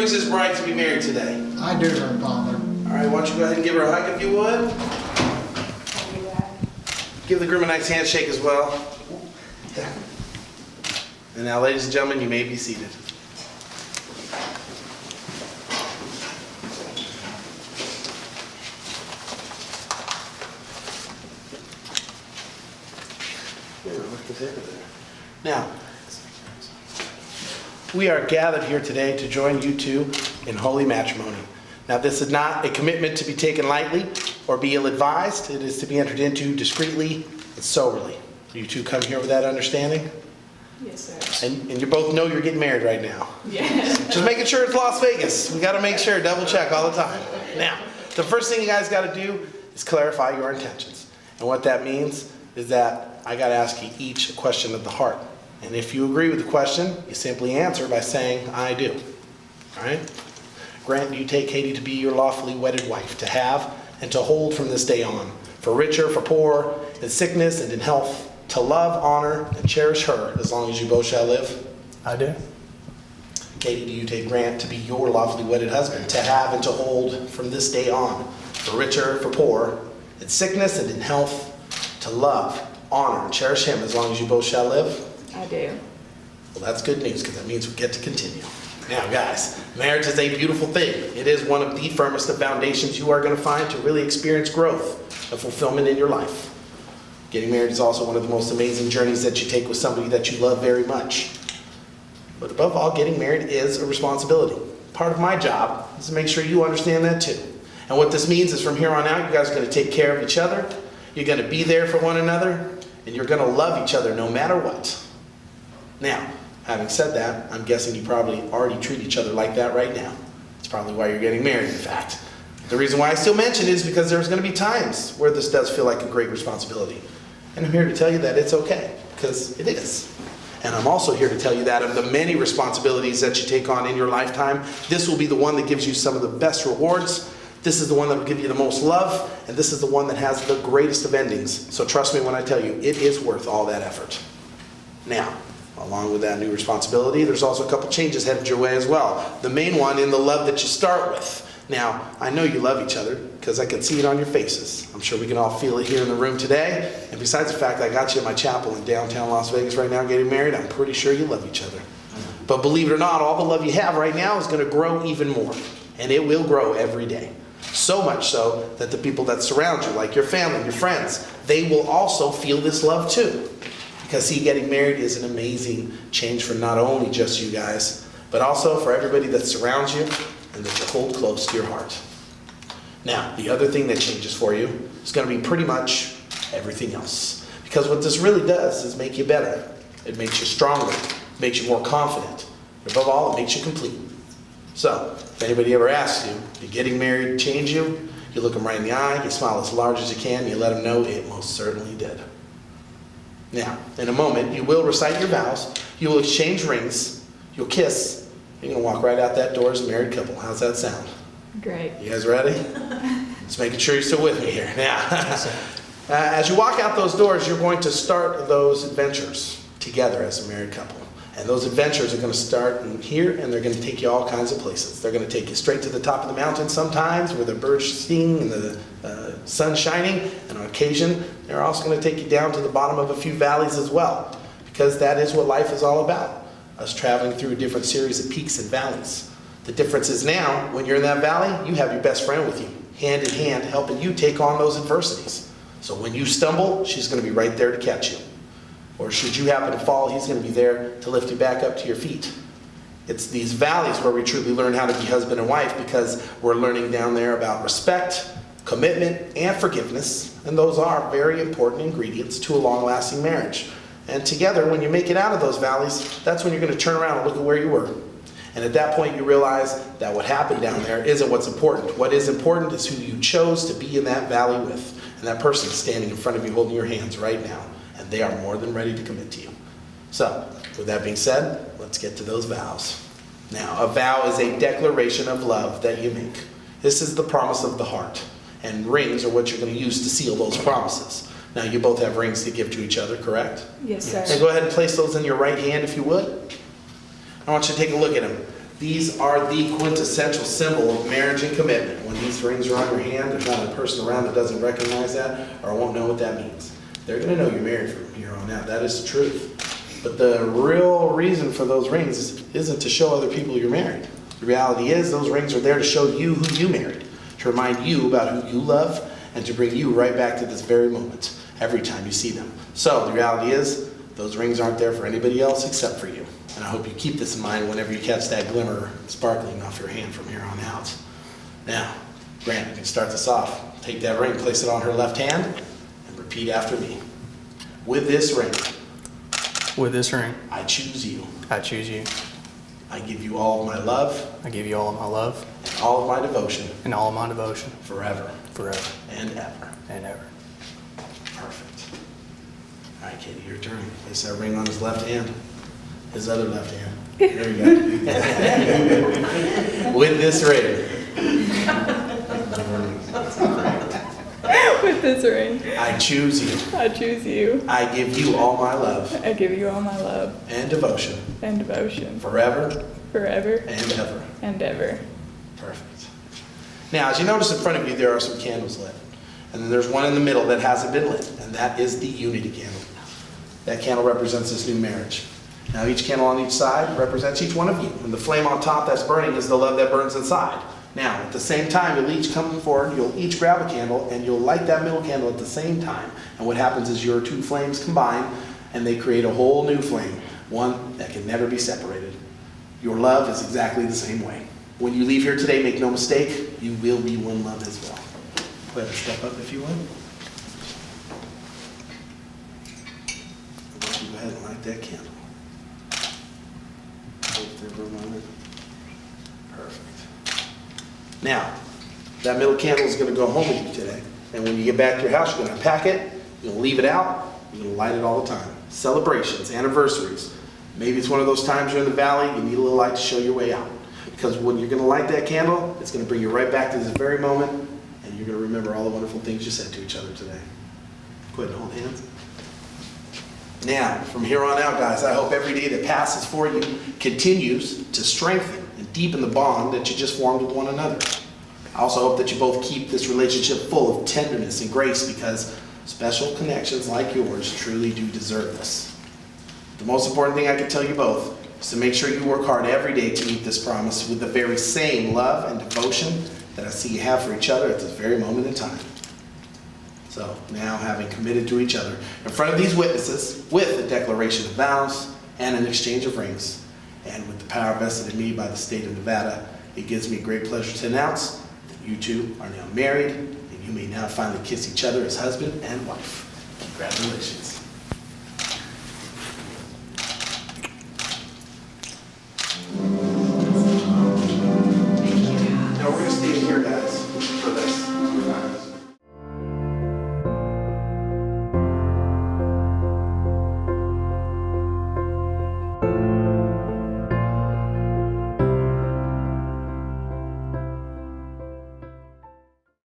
This bride to be married today? I do, Her Father. All right, why don't you go ahead and give her a hug if you would. I'll do that. Give the groom a nice handshake as well. Yeah. And now, ladies and gentlemen, you may be seated. Now, we are gathered here today to join you two in holy matrimony. Now, this is not a commitment to be taken lightly or be ill-advised. It is to be entered into discreetly and soberly. You two come here with that understanding? Yes, sir. And you both know you're getting married right now. Yes. Just making sure it's Las Vegas. We got to make sure, double check all the time. Now, the first thing you guys got to do is clarify your intentions. And what that means is that I got to ask you each a question of the heart. And if you agree with the question, you simply answer by saying, I do. All right? Grant, do you take Katie to be your lawfully wedded wife, to have and to hold from this day on, for richer, for poor, in sickness and in health, to love, honor, and cherish her as long as you both shall live? I do. Katie, do you take Grant to be your lawfully wedded husband, to have and to hold from this day on, for richer, for poor, in sickness and in health, to love, honor, and cherish him as long as you both shall live? I do. Well, that's good news, because that means we get to continue. Now, guys, marriage is a beautiful thing. It is one of the firmest of foundations you are going to find to really experience growth and fulfillment in your life. Getting married is also one of the most amazing journeys that you take with somebody that you love very much. But above all, getting married is a responsibility. Part of my job is to make sure you understand that too. And what this means is from here on out, you guys are going to take care of each other. You're going to be there for one another. And you're going to love each other no matter what. Now, having said that, I'm guessing you probably already treat each other like that right now. It's probably why you're getting married, in fact. The reason why I still mention it is because there's going to be times where this does feel like a great responsibility. And I'm here to tell you that it's okay, because it is. And I'm also here to tell you that of the many responsibilities that you take on in your lifetime, this will be the one that gives you some of the best rewards. This is the one that will give you the most love, and this is the one that has the greatest of endings. So trust me when I tell you, it is worth all that effort. Now, along with that new responsibility, there's also a couple changes headed your way as well. The main one in the love that you start with. Now, I know you love each other because I can see it on your faces. I'm sure we can all feel it here in the room today. And besides the fact I got you at my chapel in downtown Las Vegas right now getting married, I'm pretty sure you love each other. But believe it or not, all the love you have right now is going to grow even more. And it will grow every day. So much so that the people that surround you, like your family, your friends, they will also feel this love too. Because see, getting married is an amazing change for not only just you guys, but also for everybody that surrounds you and that you hold close to your heart. Now, the other thing that changes for you is going to be pretty much everything else. Because what this really does is make you better. It makes you stronger. It makes you more confident. Above all, it makes you complete. So, if anybody ever asks you, did getting married change you? You look them right in the eye, you smile as large as you can, you let them know it most certainly did. Now, in a moment, you will recite your vows, you will exchange rings, you'll kiss, you're going to walk right out that door as a married couple. How's that sound? Great. You guys ready? Just making sure you're still with me here. Now, as you walk out those doors, you're going to start those adventures together as a married couple. And those adventures are going to start in here, and they're going to take you all kinds of places. They're going to take you straight to the top of the mountain sometimes, where the birds sing and the sun's shining. And on occasion, they're also going to take you down to the bottom of a few valleys as well, because that is what life is all about. us traveling through a different series of peaks and valleys. The difference is now, when you're in that valley, you have your best friend with you, hand in hand, helping you take on those adversities. So when you stumble, she's going to be right there to catch you. Or should you happen to fall, he's going to be there to lift you back up to your feet. It's these valleys where we truly learn how to be husband and wife, because we're learning down there about respect, commitment, and forgiveness. And those are very important ingredients to a long-lasting marriage. And together, when you make it out of those valleys, that's when you're going to turn around and look at where you were. And at that point, you realize that what happened down there isn't what's important. What is important is who you chose to be in that valley with. And that person is standing in front of you holding your hands right now. And they are more than ready to commit to you. So, with that being said, let's get to those vows. Now, a vow is a declaration of love that you make. This is the promise of the heart. And rings are what you're going to use to seal those promises. Now, you both have rings to give to each other, correct? Yes, sir. And go ahead and place those in your right hand if you would. I want you to take a look at them. These are the quintessential symbol of marriage and commitment. When these rings are on your hand, there's not a person around that doesn't recognize that or won't know what that means. They're going to know you're married from here on out. That is the truth. But the real reason for those rings isn't to show other people you're married. The reality is those rings are there to show you who you married, to remind you about who you love, and to bring you right back to this very moment every time you see them. So the reality is those rings aren't there for anybody else except for you. And I hope you keep this in mind whenever you catch that glimmer sparkling off your hand from here on out. Now, Grant, you can start this off. Take that ring, place it on her left hand, and repeat after me. With this ring, I choose you. I choose you. I give you all of my love. I give you all of my love. And all of my devotion. And all of my devotion. Forever. Forever. And ever. And ever. Perfect. All right, Katie, your turn. Place that ring on his left hand. His other left hand. There you go. With this ring. With this ring, I choose you. I choose you. I give you all my love. I give you all my love And devotion. and devotion. Forever. Forever And ever. and ever. Perfect. Now, as you notice in front of you, there are some candles lit. And then there's one in the middle that hasn't been lit. And that is the unity candle. That candle represents this new marriage. Now, each candle on each side represents each one of you. And the flame on top that's burning is the love that burns inside. Now, at the same time, you'll each come forward, you'll each grab a candle, and you'll light that middle candle at the same time. And what happens is your two flames combine, and they create a whole new flame, one that can never be separated. Your love is exactly the same way. When you leave here today, make no mistake, you will be one love as well. Go ahead and step up if you would. I'll let you go ahead and light that candle. Wait there for a moment. Perfect. Now, that middle candle is going to go home with you today. And when you get back to your house, you're going to unpack it, you're going to leave it out, you're going to light it all the time. Celebrations, anniversaries. Maybe it's one of those times you're in the valley, you need a little light to show your way out. Because when you're going to light that candle, it's going to bring you right back to this very moment, and you're going to remember all the wonderful things you said to each other today. Go ahead and hold hands. Now, from here on out, guys, I hope every day that passes for you continues to strengthen and deepen the bond that you just formed with one another. I also hope that you both keep this relationship full of tenderness and grace, because special connections like yours truly do deserve this. The most important thing I can tell you both is to make sure you work hard every day to meet this promise with the very same love and devotion that I see you have for each other at this very moment in time. So now, having committed to each other in front of these witnesses with a declaration of vows and an exchange of rings, and with the power vested in me by the state of Nevada, it gives me great pleasure to announce that you two are now married, and you may now finally kiss each other as husband and wife. Congratulations. Now we're going to stay here, guys, for this.